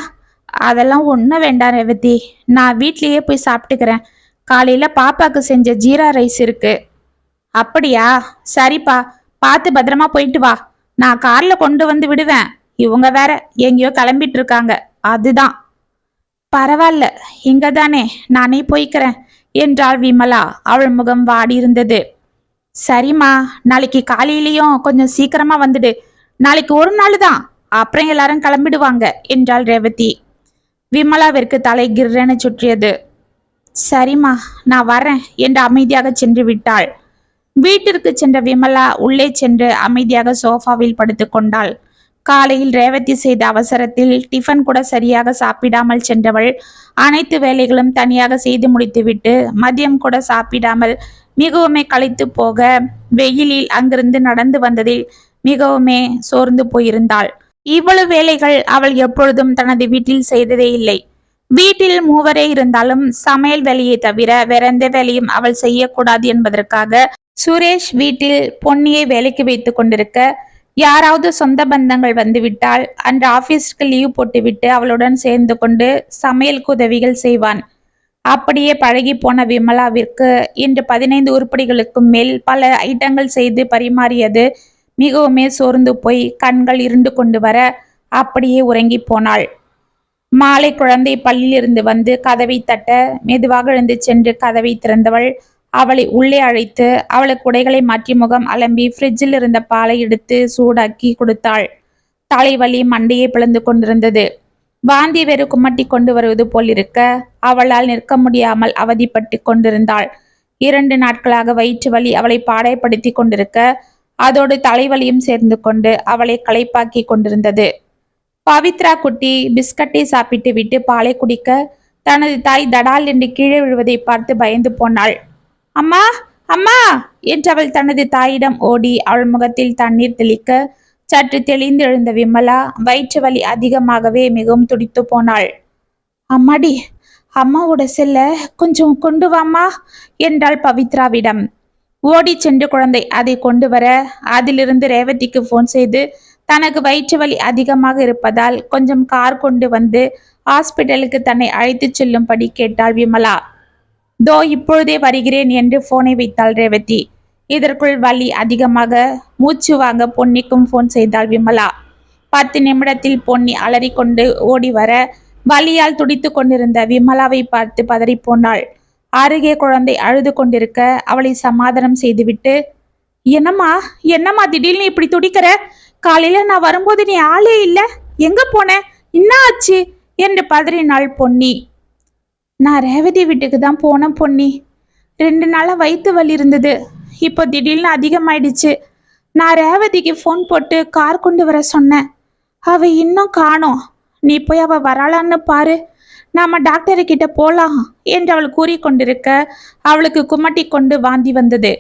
அதெல்லாம் ஒன்றும் வேண்டாம் ரேவதி. நான் வீட்லயே போய் சாப்பிட்டுக்கிறேன். காலையில பாப்பாக்கு செஞ்ச ஜீரா ரைஸ் இருக்கு. அப்படியா? சரிப்பா, பார்த்து பத்திரமா போயிட்டு வா. நான் கார்ல கொண்டு வந்து விடுவேன். இவங்க வேற எங்கேயோ கிளம்பிட்டு இருக்காங்க. அதுதான். பரவாயில்ல, இங்க தானே, நானே போய்க்கிறேன் என்றாள் விமலா. அவள் முகம் வாடி இருந்தது. சரிம்மா, நாளைக்கு காலையிலயும் கொஞ்சம் சீக்கிரமா வந்துடு. நாளைக்கு ஒரு நாள் தான், அப்புறம் எல்லாரும் கிளம்பிடுவாங்க என்றாள் ரேவதி. விமலாவிற்கு தலை கிர்ரென சுற்றியது. சரிம்மா, நான் வரேன் என்று அமைதியாக சென்று விட்டாள். வீட்டிற்கு சென்ற விமலா உள்ளே சென்று அமைதியாக சோஃபாவில் படுத்து கொண்டாள். காலையில் ரேவதி செய்த அவசரத்தில் டிஃபன் கூட சரியாக சாப்பிடாமல் சென்றவள் அனைத்து வேலைகளும் தனியாக செய்து முடித்துவிட்டு மதியம் கூட சாப்பிடாமல் மிகவுமே களைத்து போக வெயிலில் அங்கிருந்து நடந்து வந்ததில் மிகவுமே சோர்ந்து போயிருந்தாள். இவ்வளவு வேலைகள் அவள் எப்பொழுதும் தனது வீட்டில் செய்ததே இல்லை. வீட்டில் மூவரே இருந்தாலும் சமையல் வேலையை தவிர வேற எந்த வேலையும் அவள் செய்யக்கூடாது என்பதற்காக சுரேஷ் வீட்டில் பொன்னியை வேலைக்கு வைத்துக் கொண்டிருக்க, யாராவது சொந்த பந்தங்கள் வந்துவிட்டால் அன்று ஆபீஸ்க்கு லீவ் போட்டுவிட்டு அவளுடன் சேர்ந்து கொண்டு சமையலுக்கு உதவிகள் செய்வான். அப்படியே பழகி போன விமலாவிற்கு இன்று 15 உருப்படிகளுக்கும் மேல் பல ஐட்டங்கள் செய்து பரிமாறியது மிகவுமே சோர்ந்து போய் கண்கள் இருண்டு கொண்டு வர அப்படியே உறங்கி போனாள். மாலை குழந்தை பள்ளியிலிருந்து வந்து கதவை தட்ட மெதுவாக எழுந்து சென்று கதவை திறந்தவள் அவளை உள்ளே அழைத்து அவளுக்கு உடைகளை மாற்றி முகம் அலம்பி ஃப்ரிட்ஜில் இருந்த பாலை எடுத்து சூடாக்கி கொடுத்தாள். தலைவலி மண்டையை பிளந்து கொண்டிருந்தது. வாந்தி வேறு குமட்டி கொண்டு வருவது போல் இருக்க அவளால் நிற்க முடியாமல் அவதிப்பட்டு கொண்டிருந்தாள். 2 நாட்களாக வயிற்று வலி அவளை பாடைப்படுத்தி கொண்டிருக்க அதோடு தலைவலியும் சேர்ந்து கொண்டு அவளை களைப்பாக்கி கொண்டிருந்தது. பவித்ரா குட்டி பிஸ்கட்டை சாப்பிட்டு விட்டு பாலை குடிக்க தனது தாய் தடால் என்று கீழே விழுவதை பார்த்து பயந்து போனாள். அம்மா, அம்மா என்றவள் தனது தாயிடம் ஓடி அவள் முகத்தில் தண்ணீர் தெளிக்க சற்று தெளிந்து எழுந்த விமலா வயிற்று வலி அதிகமாகவே மிகவும் துடித்து போனாள். அம்மாடி, அம்மாவோட செல்ல கொஞ்சம் கொண்டு வாமா என்றாள் பவித்ராவிடம். ஓடி சென்று குழந்தை அதை கொண்டு வர அதிலிருந்து ரேவதிக்கு போன் செய்து தனக்கு வயிற்று வலி அதிகமாக இருப்பதால் கொஞ்சம் கார் கொண்டு வந்து ஹாஸ்பிட்டலுக்கு தன்னை அழைத்து செல்லும்படி கேட்டாள் விமலா. தோ இப்பொழுதே வருகிறேன் என்று போனை வைத்தாள் ரேவதி. இதற்குள் வலி அதிகமாக மூச்சு வாங்க பொன்னிக்கும் போன் செய்தாள் விமலா. 10 நிமிடத்தில் பொன்னி அலறிக்கொண்டு ஓடி வர வலியால் துடித்து கொண்டிருந்த விமலாவை பார்த்து பதறிப்போனாள். அருகே குழந்தை அழுது கொண்டிருக்க அவளை சமாதானம் செய்துவிட்டு, என்னம்மா என்னம்மா திடீர்னு இப்படி துடிக்கிற? காலையில நான் வரும்போது நீ ஆளே இல்ல, எங்க போன, என்ன ஆச்சு என்று பதறினாள் பொன்னி. நான் ரேவதி வீட்டுக்கு தான் போனேன் பொன்னி. 2 நாளா வயிற்று வலி இருந்தது. இப்போ திடீர்னு அதிகமாயிடுச்சு. நான் ரேவதிக்கு ஃபோன் போட்டு கார் கொண்டு வர சொன்னேன். அவ இன்னும் காணோம். நீ போய் அவ வராளான்னு பாரு, நாம டாக்டரு கிட்ட போலாம் என்று அவள் கூறிக்கொண்டிருக்க அவளுக்கு குமட்டி கொண்டு வாந்தி வந்தது.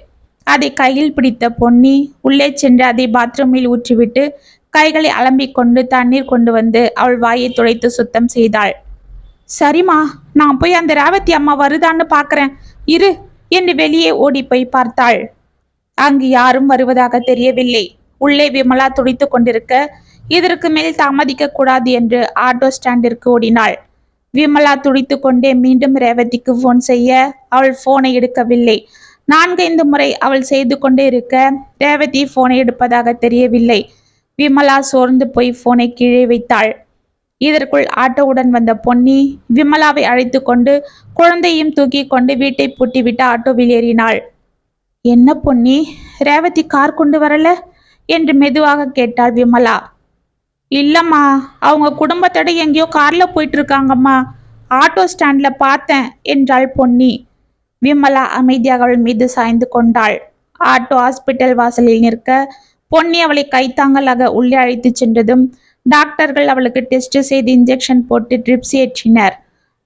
அதை கையில் பிடித்த பொன்னி உள்ளே சென்று அதை பாத்ரூமில் ஊற்றிவிட்டு கைகளை அலம்பிக் கொண்டு தண்ணீர் கொண்டு வந்து அவள் வாயை துடைத்து சுத்தம் செய்தாள். சரிம்மா, நான் போய் அந்த ரேவதி அம்மா வருதான்னு பாக்குறேன் இரு என்று வெளியே ஓடி போய் பார்த்தாள். அங்கு யாரும் வருவதாக தெரியவில்லை. உள்ளே விமலா துடித்து கொண்டிருக்க இதற்கு மேல் தாமதிக்க கூடாது என்று ஆட்டோ ஸ்டாண்டிற்கு ஓடினாள். விமலா துடித்து கொண்டே மீண்டும் ரேவதிக்கு போன் செய்ய அவள் போனை எடுக்கவில்லை. 4-5 முறை அவள் செய்து கொண்டே இருக்க ரேவதி போனை எடுப்பதாக தெரியவில்லை. விமலா சோர்ந்து போய் போனை கீழே வைத்தாள். இதற்குள் ஆட்டோவுடன் வந்த பொன்னி விமலாவை அழைத்து கொண்டு குழந்தையும் தூக்கி கொண்டு வீட்டை பூட்டிவிட்டு ஆட்டோவில் ஏறினாள். என்ன பொன்னி, ரேவதி கார் கொண்டு வரல என்று மெதுவாக கேட்டாள் விமலா. இல்லம்மா, அவங்க குடும்பத்தோட எங்கேயோ கார்ல போயிட்டு இருக்காங்கம்மா, ஆட்டோ ஸ்டாண்ட்ல பார்த்தேன் என்றாள் பொன்னி. விமலா அமைதியாக அவள் மீது சாய்ந்து கொண்டாள். ஆட்டோ ஹாஸ்பிட்டல் வாசலில் நிற்க பொன்னி அவளை கைத்தாங்கலாக உள்ளே அழைத்து சென்றதும் டாக்டர்கள் அவளுக்கு டெஸ்ட் செய்து இன்ஜெக்ஷன் போட்டு ட்ரிப்ஸ் ஏற்றினர்.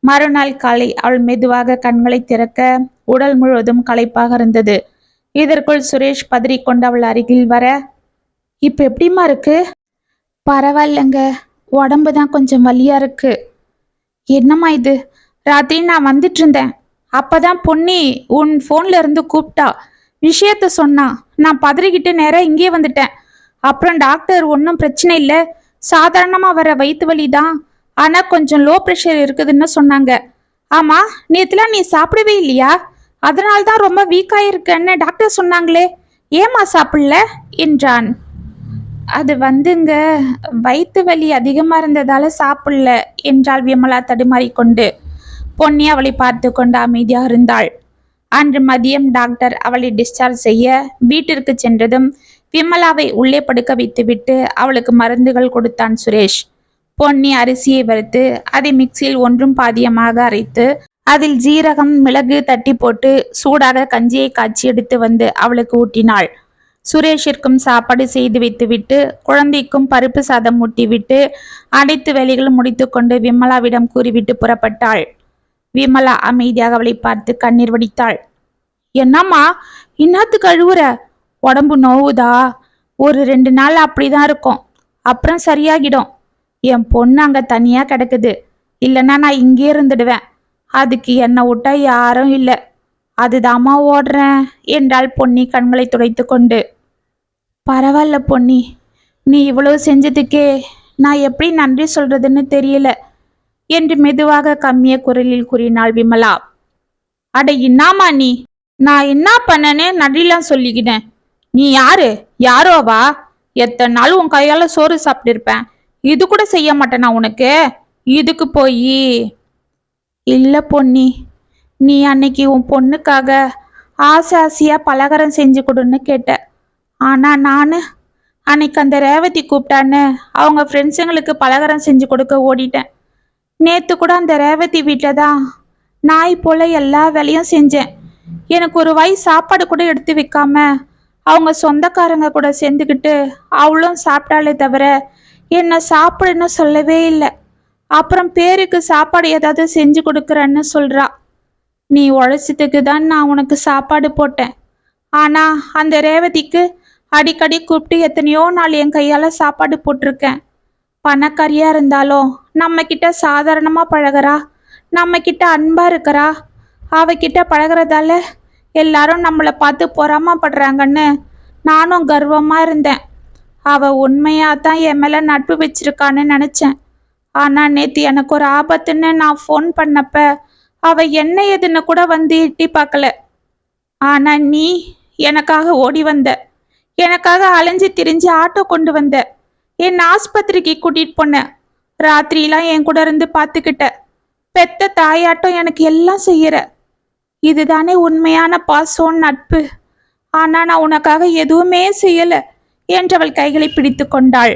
மறுநாள் காலை அவள் மெதுவாக கண்களை திறக்க உடல் முழுவதும் களைப்பாக இருந்தது. இதற்குள் சுரேஷ் பதறிக்கொண்டு அவள் அருகில் வர, இப்ப எப்படிமா இருக்கு? பரவாயில்லங்க, உடம்பு தான் கொஞ்சம் வலியா இருக்கு. என்னம்மா இது, ராத்திரி நான் வந்துட்டு இருந்தேன், அப்பதான் பொன்னி உன் போன்ல இருந்து கூப்பிட்டா, விஷயத்த சொன்னா. நான் பதறிக்கிட்டு நேரா இங்கே வந்துட்டேன். அப்புறம் டாக்டர் ஒன்றும் பிரச்சனை இல்லை, சாதாரணமா வர வயிற்று வலி தான், ஆனா கொஞ்சம் லோ ப்ரெஷர் இருக்குதுன்னு சொன்னாங்க. ஆமா, நேத்துலாம் நீ சாப்பிடவே இல்லையா? அதனால தான் ரொம்ப வீக்காயிருக்கன்னு டாக்டர் சொன்னாங்களே, ஏமா சாப்பிடல என்றான். அது வந்துங்க, வயிற்று வலி அதிகமா இருந்ததால சாப்பிடல என்றாள் விமலா தடுமாறிக்கொண்டு. பொன்னி அவளை பார்த்து கொண்டு அமைதியாக இருந்தாள். அன்று மதியம் டாக்டர் அவளை டிஸ்சார்ஜ் செய்ய வீட்டிற்கு சென்றதும் விமலாவை உள்ளே படுக்க வைத்துவிட்டு அவளுக்கு மருந்துகள் கொடுத்தான் சுரேஷ். பொன்னி அரிசியை வறுத்து அதை மிக்சியில் ஒன்றும் பாதியமாக அரைத்து அதில் ஜீரகம் மிளகு தட்டி போட்டு சூடாக கஞ்சியை காய்ச்சி எடுத்து வந்து அவளுக்கு ஊட்டினாள். சுரேஷிற்கும் சாப்பாடு செய்து வைத்துவிட்டு குழந்தைக்கும் பருப்பு சாதம் ஊட்டிவிட்டு அனைத்து வேலைகளும் முடித்து கொண்டு விமலாவிடம் கூறிவிட்டு புறப்பட்டாள். விமலா அமைதியாக அவளை பார்த்து கண்ணீர் வடித்தாள். என்னம்மா இன்னத்துக்கு அழுவுற? உடம்பு நோவுதா? ஒரு 2 நாள் அப்படிதான் இருக்கும், அப்புறம் சரியாகிடும். என் பொண்ணு அங்க தனியா கிடக்குது, இல்லைன்னா நான் இங்கே இருந்துடுவேன். அதுக்கு என்னை விட்டா யாரும் இல்லை, அதுதாம்மா ஓடுறேன் என்றாள் பொன்னி கண்களை துடைத்து கொண்டு. பரவாயில்ல பொன்னி, நீ இவ்வளவு செஞ்சதுக்கே நான் எப்படி நன்றி சொல்றதுன்னு தெரியல என்று மெதுவாக கம்மிய குரலில் கூறினாள் விமலா. அட இன்னாமா நீ, நான் என்ன பண்ணனே நன்றிலாம் சொல்லிக்கினேன்? நீ யாரு? யாரோவா? எத்தனை நாள் உன் கையால சோறு சாப்பிட்டிருப்பேன், இது கூட செய்ய மாட்டேனா உனக்கு? இதுக்கு போய். இல்ல பொன்னி, நீ அன்னைக்கு உன் பொண்ணுக்காக ஆசை ஆசையா பலகாரம் செஞ்சு கொடுன்னு கேட்ட. ஆனா நானு அன்னைக்கு அந்த ரேவதி கூப்பிட்டான்னு அவங்க ஃப்ரெண்ட்ஸுங்களுக்கு பலகாரம் செஞ்சு கொடுக்க ஓடிட்டேன். நேத்து கூட அந்த ரேவதி வீட்டில் தான் நாய் போல எல்லா வேலையும் செஞ்சேன். எனக்கு ஒரு வாய் சாப்பாடு கூட எடுத்து வைக்காம அவங்க சொந்தக்காரங்க கூட சேர்ந்துக்கிட்டு அவளும் சாப்பிட்டாலே தவிர என்னை சாப்பிடுன்னு சொல்லவே இல்லை. அப்புறம் பேருக்கு சாப்பாடு ஏதாவது செஞ்சு கொடுக்குறேன்னு சொல்றா. நீ உழைச்சதுக்கு தான் நான் உனக்கு சாப்பாடு போட்டேன். ஆனா அந்த ரேவதிக்கு அடிக்கடி கூப்பிட்டு எத்தனையோ நாள் என் கையால சாப்பாடு போட்டிருக்கேன். பணக்காரியா இருந்தாலும் நம்ம கிட்ட சாதாரணமா பழகிறா, நம்ம கிட்ட அன்பா இருக்கிறா. அவகிட்ட பழகிறதால எல்லாரும் நம்மளை பார்த்து பொறாமப்படுறாங்கன்னு நானும் கர்வமா இருந்தேன். அவ உண்மையா தான் என் மேல நட்பு வச்சிருக்கான்னு நினைச்சேன். ஆனா நேத்து எனக்கு ஒரு ஆபத்துன்னு நான் ஃபோன் பண்ணப்ப அவ என்ன ஏதுன்னு கூட வந்து எட்டி பார்க்கல. ஆனா நீ எனக்காக ஓடி வந்த, எனக்காக அலைஞ்சு திரிஞ்சு ஆட்டோ கொண்டு வந்த, என் ஆஸ்பத்திரிக்கு கூட்டிட்டு போன, ராத்திரிலாம் என் கூட இருந்து பார்த்துக்கிட்ட, பெத்த தாயாட்டம் எனக்கு எல்லாம் செய்யற. இதுதானே உண்மையான பாசம் நட்பு. ஆனா நான் உனக்காக எதுவுமே செய்யல என்றவள் கைகளை பிடித்து கொண்டாள்.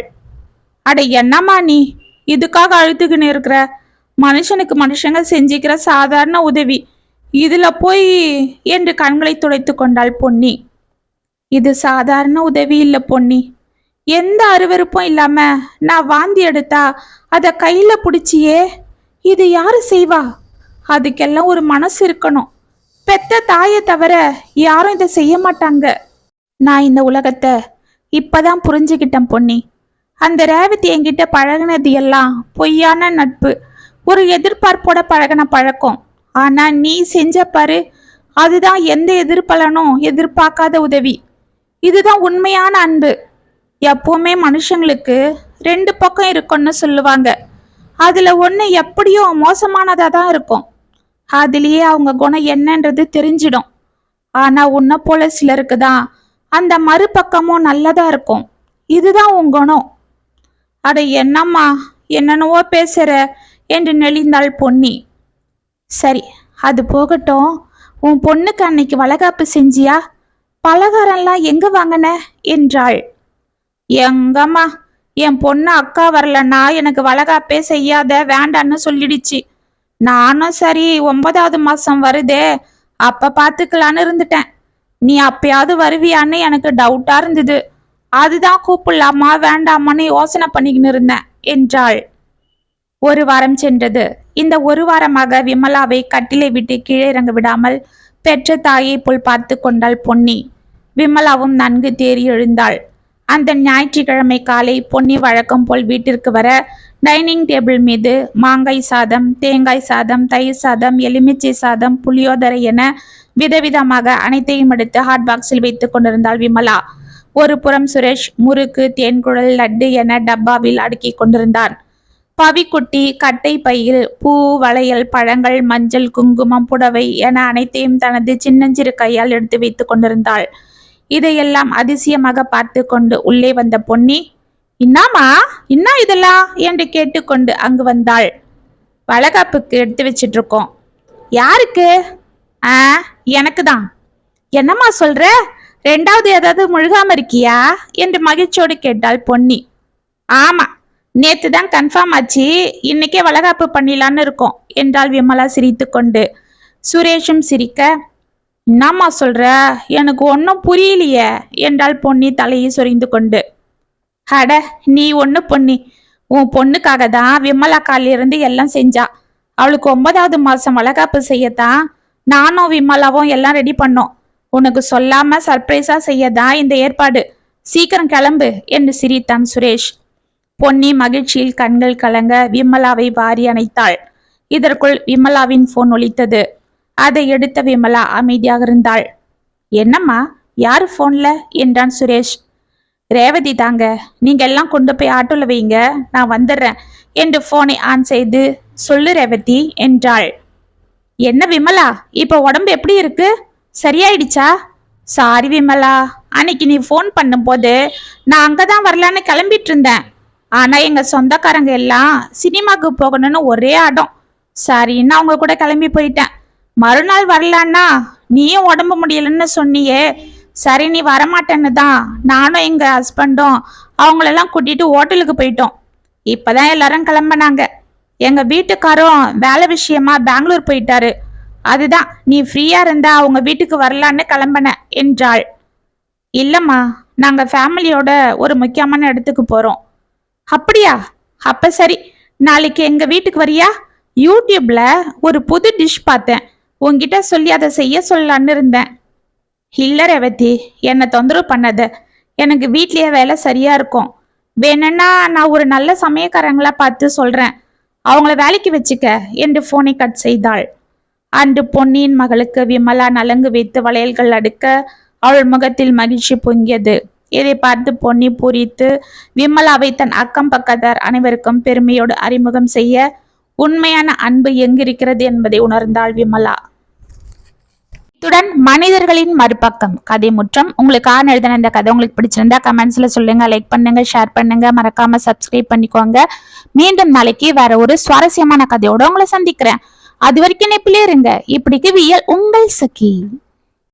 அட என்னம்மா நீ இதுக்காக அழுத்துக்கின்னு இருக்கிற? மனுஷனுக்கு மனுஷங்க செஞ்சுக்கிற சாதாரண உதவி, இதுல போய் என்று கண்களை துடைத்து கொண்டாள் பொன்னி. இது சாதாரண உதவி இல்ல பொன்னி. எந்த அருவருப்பும் இல்லாம நான் வாந்தி எடுத்தா அத கையில பிடிச்சியே, இது யாரு செய்வா? அதுக்கெல்லாம் ஒரு மனசு இருக்கணும். பெத்த தாயை தவிர யாரும் இதை செய்ய மாட்டாங்க. நான் இந்த உலகத்தை இப்பதான் புரிஞ்சுக்கிட்டேன் பொன்னி. அந்த ரேவதி என்கிட்ட பழகினது எல்லாம் பொய்யான நட்பு, ஒரு எதிர்பார்ப்போட பழகின பழக்கம். ஆனா நீ செஞ்ச பாரு, அதுதான் எந்த எதிர்பலனும் எதிர்பார்க்காத உதவி. இதுதான் உண்மையான அன்பு. எப்பவுமே மனுஷங்களுக்கு 2 பக்கம் இருக்கும்னு சொல்லுவாங்க. அதுல ஒண்ணு எப்படியோ மோசமானதா தான் இருக்கும். அதுலயே அவங்க குணம் என்னன்றது தெரிஞ்சிடும். ஆனா உன்னை போல சிலருக்கு தான் அந்த மறுபக்கமும் நல்லதா இருக்கும். இதுதான் உன் குணம். அட என்னம்மா என்னென்னவோ பேசுற என்று நெளிந்தாள் பொன்னி. சரி, அது போகட்டும். உன் பொண்ணுக்கு அன்னைக்கு வளகாப்பு செஞ்சியா? பலகாரம்லாம் எங்க வாங்கின என்றாள். எங்கம்மா, என் பொண்ணு அக்கா வரலன்னா எனக்கு வளகாப்பே செய்யாத, வேண்டான்னு சொல்லிடுச்சு. நானும் சரி 9வது மாசம் வருதே அப்ப பாத்துக்கலான்னு இருந்துட்டேன். நீ அப்பயாவது வருவியான்னு எனக்கு டவுட்டா இருந்தது. அதுதான் கூப்பிடலாமா வேண்டாமான்னு யோசனை பண்ணிக்கின்னு இருந்தேன் என்றாள். 1 வாரம் சென்றது. இந்த 1 வாரமாக விமலாவை கட்டிலை விட்டு கீழே இறங்க விடாமல் பெற்ற தாயை போல் பார்த்து கொண்டாள் பொன்னி. விமலாவும் நன்கு தேறி எழுந்தாள். அந்த ஞாயிற்றுக்கிழமை காலை பொன்னி வழக்கம் போல் வீட்டிற்கு வர டைனிங் டேபிள் மீது மாங்காய் சாதம், தேங்காய் சாதம், தயிர் சாதம், எலுமிச்சை சாதம், புளியோதரை என விதவிதமாக அனைத்தையும் எடுத்து ஹாட் பாக்ஸில் வைத்துக் கொண்டிருந்தாள் விமலா. ஒரு புறம் சுரேஷ் முறுக்கு, தேன்குழல், லட்டு என டப்பாவில் அடுக்கி கொண்டிருந்தான். பவிக்குட்டி கட்டை பையில் பூ, வளையல், பழங்கள், மஞ்சள், குங்குமம், புடவை என அனைத்தையும் தனது சின்னஞ்சிறு கையால் எடுத்து வைத்துக் கொண்டிருந்தாள். இதையெல்லாம் அதிசயமாக பார்த்து கொண்டு உள்ளே வந்த பொன்னி, "இன்னாமா, இன்னா இதெல்லாம்?" என்று கேட்டுக்கொண்டு அங்கு வந்தாள். "வளகாப்புக்கு எடுத்து வச்சிட்டு இருக்கோம்." "யாருக்கு?" எனக்கு தான்." "என்னம்மா சொல்ற? ரெண்டாவது ஏதாவது முழுகாம இருக்கியா?" என்று மகிழ்ச்சியோடு கேட்டாள் பொன்னி. "ஆமா, நேத்து தான் கன்ஃபார்ம் ஆச்சு, இன்னைக்கே வளகாப்பு பண்ணிடலான்னு இருக்கோம்" என்றாள் விமலா சிரித்து கொண்டு. சுரேஷும் சிரிக்க, "என்னம்மா சொல்ற? எனக்கு ஒன்னும் புரியலையே" என்றாள் பொன்னி தலையை சொரிந்து கொண்டு. "அட, நீ ஒண்ணு பொன்னி, உன் பொண்ணுக்காக தான் விமலா காலிலிருந்து எல்லாம் செஞ்சா. அவளுக்கு 9வது மாசம் வளகாப்பு செய்யத்தான் நானும் விமலாவும் எல்லாம் ரெடி பண்ணோம். உனக்கு சொல்லாம சர்ப்ரைஸா செய்யதான் இந்த ஏற்பாடு. சீக்கிரம் கிளம்பு" என்று சிரித்தான் சுரேஷ். பொன்னி மகிழ்ச்சியில் கண்கள் கலங்க விமலாவை வாரி அணைத்தாள். இதற்குள் விமலாவின் போன் ஒலித்தது. அதை எடுத்த விமலா அமைதியாக இருந்தாள். "என்னம்மா, யாரு போன்ல?" என்றான் சுரேஷ். "ரேவதி தாங்க, நீங்க எல்லாம் கொண்டு போய் ஆட்டோல வைங்க, நான் வந்துடுறேன்" என்று போனை ஆன் செய்து, "சொல்லு ரேவதி" என்றாள். "என்ன விமலா, இப்ப உடம்பு எப்படி இருக்கு? சரியாயிடுச்சா?" "சாரி விமலா, அன்னைக்கு நீ போன் பண்ணும் போது நான் அங்கதான் வரலான்னு கிளம்பிட்டு இருந்தேன். ஆனா எங்க சொந்தக்காரங்க எல்லாம் சினிமாக்கு போகணும்னு ஒரே அடம். சரின்னு அவங்க கூட கிளம்பி போயிட்டேன். மறுநாள் வரலான்னா நீயும் உடம்பு முடியலன்னு சொன்னியே, சரி நீ வரமாட்டேன்னு தான் நானும் எங்க ஹஸ்பண்டும் அவங்களெல்லாம் கூட்டிட்டு ஹோட்டலுக்கு போயிட்டோம். இப்பதான் எல்லாரும் கிளம்பினாங்க. எங்க வீட்டுக்காரும் வேலை விஷயமா பெங்களூர் போயிட்டாரு. அதுதான் நீ ஃப்ரீயா இருந்தா அவங்க வீட்டுக்கு வரலான்னு கிளம்பின" என்றாள். "இல்லம்மா, நாங்க ஃபேமிலியோட ஒரு முக்கியமான இடத்துக்கு போறோம்." "அப்படியா? அப்ப சரி, நாளைக்கு எங்க வீட்டுக்கு வரியா? யூடியூப்ல ஒரு புது டிஷ் பார்த்தேன், உன்கிட்ட சொல்லி அதை செய்ய சொல்லலான்னு இருந்தேன்." "இல்ல ரேவதி, என்னை தொந்தரவு பண்ணாத, எனக்கு வீட்லயே வேலை சரியா இருக்கும். வேணும்னா நான் ஒரு நல்ல சமயக்காரங்களா பார்த்து சொல்றேன், அவங்கள வேலைக்கு வச்சுக்க" என்று போனை கட் செய்தாள். அன்று பொன்னியின் மகளுக்கு விமலா நலங்கு வைத்து வளையல்கள் அடுக்க அவள் முகத்தில் மகிழ்ச்சி பொங்கியது. இதை பார்த்து பொன்னி பூரித்து விமலாவை தன் அக்கம் பக்கத்தார் அனைவருக்கும் பெருமையோடு அறிமுகம் செய்ய உண்மையான அன்பு எங்கிருக்கிறது என்பதை உணர்ந்தாள் விமலா. இத்துடன் மனிதர்களின் மறுபக்கம் கதை முற்றம். உங்களுக்கு எழுதின இந்த கதை உங்களுக்கு பிடிச்சிருந்தா கமெண்ட்ஸ்ல சொல்லுங்க, லைக் பண்ணுங்க, ஷேர் பண்ணுங்க, மறக்காம சப்ஸ்கிரைப் பண்ணிக்கோங்க. மீண்டும் நாளைக்கு வேற ஒரு சுவாரஸ்யமான கதையோட உங்களை சந்திக்கிறேன். அது வரைக்கும் நெப்பிலே இருங்க. இப்படிக்கு வியல் உங்கள் சகி.